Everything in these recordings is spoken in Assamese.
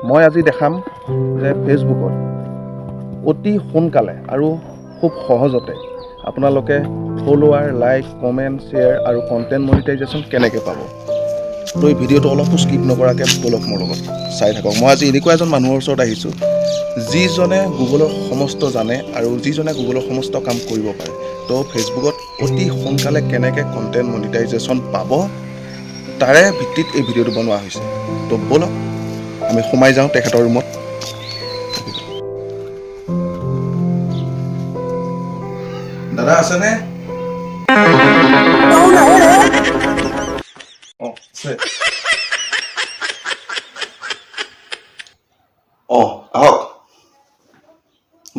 মই আজি দেখাম যে ফেচবুকত অতি সোনকালে আৰু খুব সহজতে আপোনালোকে ফলোৱাৰ, লাইক, কমেণ্ট, শ্বেয়াৰ আৰু কণ্টেণ্ট মনিটাইজেশ্যন কেনেকৈ পাব। তো এই ভিডিঅ'টো অলপো স্কিপ নকৰাকৈ বলক মোৰ লগত চাই থাকক। মই আজি এনেকুৱা এজন মানুহৰ ওচৰত আহিছোঁ যিজনে গুগলৰ সমস্ত জানে আৰু যিজনে গুগলৰ সমস্ত কাম কৰিব পাৰে। তো ফেচবুকত অতি সোনকালে কেনেকৈ কণ্টেণ্ট মনিটাইজেশ্যন পাব তাৰে ভিত্তিত এই ভিডিঅ'টো বনোৱা হৈছে। তো বলক আমি সোমাই যাওঁ তেখেতৰ ৰুমত। দাদা আছেনে? আহক,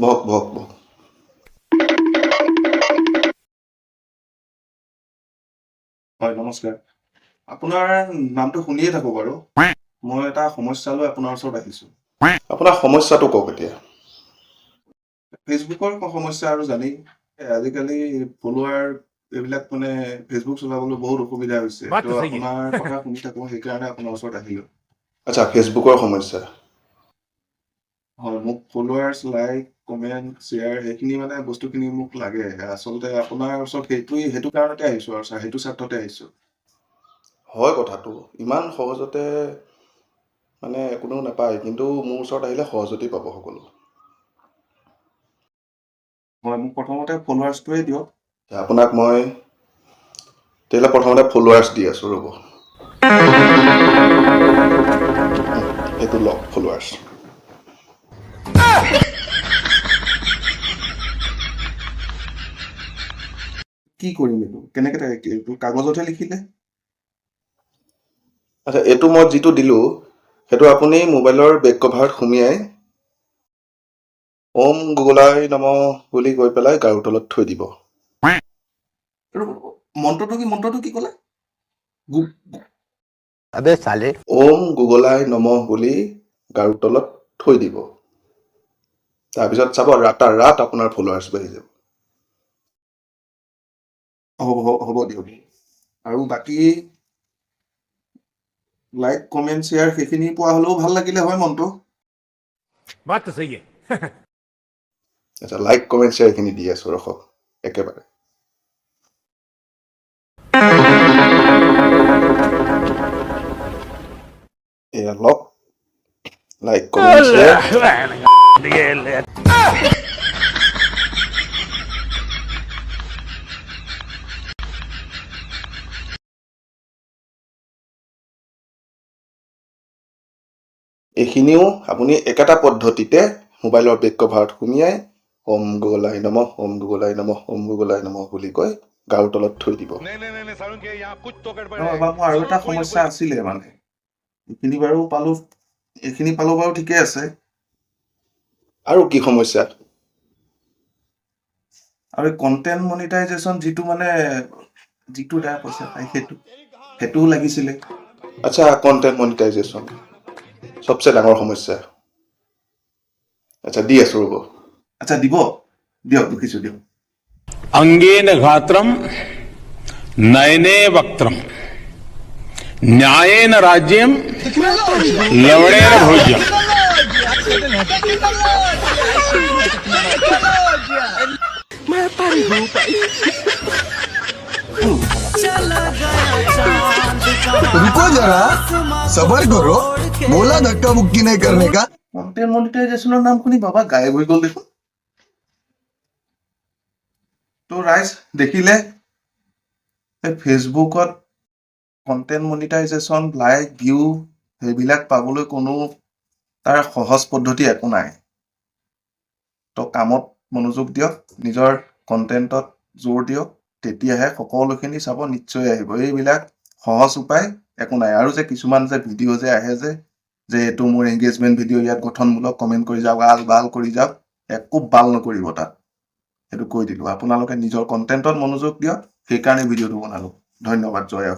বহক বহক বহক। হয়, নমস্কাৰ। আপোনাৰ নামটো শুনিয়ে থাকোঁ বাৰু। মই এটা সমস্যা লৈ আপোনাৰ ওচৰত আহিছোঁ। আপোনাৰ সমস্যাটো কওক এতিয়া। ফেচবুকৰ সমস্যা আৰু জানি আজিকালি ফলোৱাৰ এইবিলাক মানে ফেচবুক চলাবলৈ বহুত অসুবিধা হৈছে। তো আপোনাৰ কথা শুনি থাকোঁ, সেইকাৰণে আপোনাৰ ওচৰত আহিলোঁ। আচ্ছা, ফেচবুকৰ সমস্যা। হয়, মোক ফলোৱাৰ্ছ, লাইক, কমেণ্ট, শ্বেয়াৰ সেইখিনি মানে বস্তুখিনি মোক লাগে। আচলতে আপোনাৰ ওচৰত সেইটো কাৰণতে আহিছোঁ আৰু ছাৰ, সেইটো স্বাৰ্থতে আহিছোঁ। হয়, কথাটো ইমান সহজতে মানে কোনেও নাপায়, কিন্তু মোৰ ওচৰত আহিলে সহজতেই পাব সকলো। হয়, মোক প্ৰথমতে ফলোৱাৰ্ছটোৱে দিয়ক। আপোনাক মই তেতিয়াহ'লে প্ৰথমতে ফলোৱাৰ্ছ দি আছোঁ, ৰ'ব। এইটো লওক ফলোৱাৰ্ছ। কি কৰিম এইটো? কেনেকৈ এইটো কাগজতহে লিখিলে? আচ্ছা, এইটো মই যিটো দিলোঁ সেইটো আপুনি মোবাইলৰ বেক কভাৰত সুমিয়াই ওম গুগলাই নমঃ বুলি কৈ পেলাই গাৰুৰ তলত থৈ দিব। মন্ত্ৰটো কি ক'লে? ওম গুগলাই নমঃ বুলি গাৰুৰ তলত থৈ দিব। তাৰপিছত চাব ৰাতাৰাত আপোনাৰ ফলোৱাৰ্ছ বাঢ়ি যাব। হ'ব দিয়ক। আৰু বাকী লাইক, কমেণ্ট, শ্বেয়াৰ সেইখিনি পোৱা হ'লেও ভাল লাগিলে হয় মনটো। আচ্ছা, লাইক, কমেণ্ট, শ্বেয়াৰ এইখিনি দি আছোঁ, ৰখক একেবাৰে। এয়া লওক, লাইক, কমেণ্ট, শ্বেয়াৰ। এইখিনিও আপুনি একেটা পদ্ধতিতে মোবাইলৰ বেক কভাৰত সুমিয়াই ওম গুগলাই নমঃ, ওম গুগলাই নমঃ, ওম গুগলাই নমঃ বুলি কৈ গাৰুৰ তলত থৈ দিব। মোৰ আৰু এটা সমস্যা আছিলে মানে, এইখিনি পালোঁ বাৰু ঠিকে আছে। আৰু কি সমস্যা? আৰু কণ্টেণ্ট মনিটাইজেশ্যন যিটো দ্বাৰা পইচা পায় সেইটোও লাগিছিলে। আচ্ছা, কণ্টেণ্ট মনিটাইজেশ্যন চবচে ডাঙৰ সমস্যা। আচ্ছা, দি আছোঁ ৰ'ব। আচ্ছা, দিয়ক লিখিছোঁ দিয়ক। अंगेन घात्रम नयने वक्त्रम न्यायेन राज्यम लवणेन भोज्यम। रुको जरा, सबर करो, बोला धक्का मुक्की नहीं करने का। কণ্টেণ্ট মনিটাইজেশ্যনৰ নাম শুনি বাবা গায়ব হৈ গ'ল দেখোন। তো ৰাইজ দেখিলে, ফেচবুকত কণ্টেণ্ট মনিটাইজেশ্যন, লাইক, ভিউ সেইবিলাক পাবলৈ কোনো তাৰ সহজ পদ্ধতি একো নাই। তো কামত মনোযোগ দিয়ক, নিজৰ কণ্টেণ্টত জোৰ দিয়ক, তেতিয়াহে সকলোখিনি চাব নিশ্চয় আহিব। এইবিলাক সহজ উপায় একো নাই। আৰু যে কিছুমান যে ভিডিঅ' যে আহে যে এইটো মোৰ এংগেজমেণ্ট ভিডিঅ', ইয়াত গঠনমূলক কমেণ্ট কৰি যাওক, বাল কৰি যাওক, একো বাল নকৰিব তাত। সেইটো কৈ দিলোঁ। আপোনালোকে নিজৰ কণ্টেণ্টত মনোযোগ দিয়ক, সেইকাৰণে ভিডিঅ'টো বনালোঁ। ধন্যবাদ, জয়।